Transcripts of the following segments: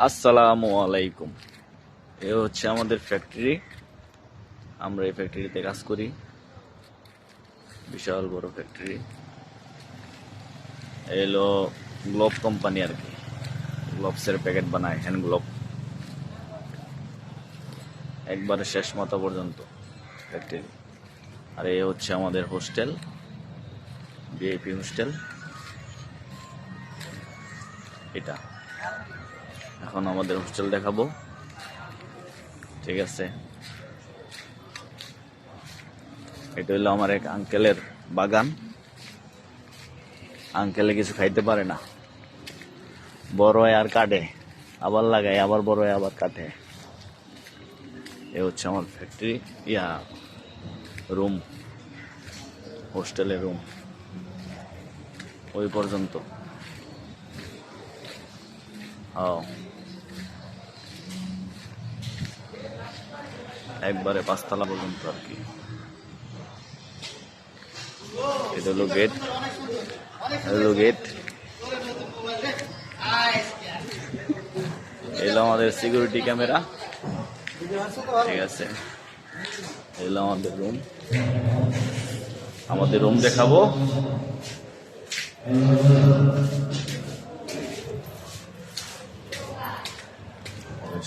আসসালামু আলাইকুম। এ হচ্ছে আমাদের ফ্যাক্টরি। আমরা এই ফ্যাক্টরিতে কাজ করি। বিশাল বড় ফ্যাক্টরি। এলো গ্লোব কোম্পানি আর কি। গ্লোভসের প্যাকেট বানায়, হ্যান্ড গ্লোভ। একবারে শেষ মাথা পর্যন্ত ফ্যাক্টরি। আর এ হচ্ছে আমাদের হোস্টেল, ভিআইপি হোস্টেল। এটা এখন আমাদের হোস্টেল দেখাবো, ঠিক আছে। এটা হলো আমার এক আঙ্কেলের বাগান। আঙ্কেলে কিছু খাইতে পারে না, বড় হয় আর কাটে, আবার লাগায়, আবার বড় হয় আবার কাটে। এ হচ্ছে আমার ফ্যাক্টরি, রুম, হোস্টেলের রুম ওই পর্যন্ত। একবারে 5 তলা পর্যন্ত আর কি। এটা হলো গেট, এলো আমাদের সিকিউরিটি ক্যামেরা, ঠিক আছে। এলো আমাদের রুম, দেখাবো।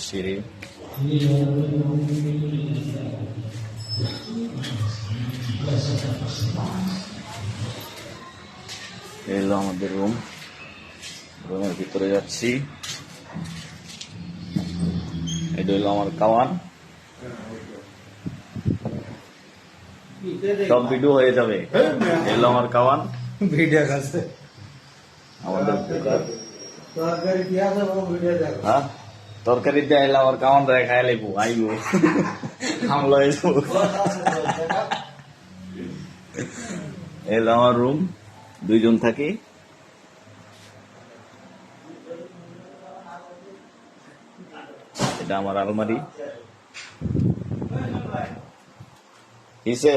সিঁড়ি, এলো আমাদের রুমের ভিতরে যাচ্ছি। এটা হলো আমার কামান, সব ভিডিও হয়ে যাবে। এলো আমার কামান, আমাদের হ্যাঁ তরকারি দিয়ে এলো আমার কামান দেয়, খাই লেবু আইব হামলা হয়ে যাবো। এলো আমার রুম, 2 জন থাকি। এটা আমার আলমারি। কিসে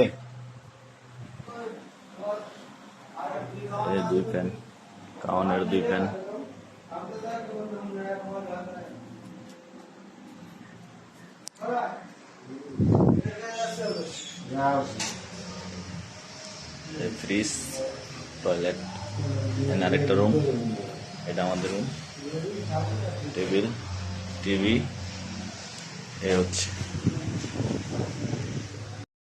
2 ফ্যান, কাওয়ানের 2 ফ্যান। ফ্রিজ, টয়লেট, আরেকটা রুম। এটা আমাদের রুম, টেবিল, টিভি। এ হচ্ছে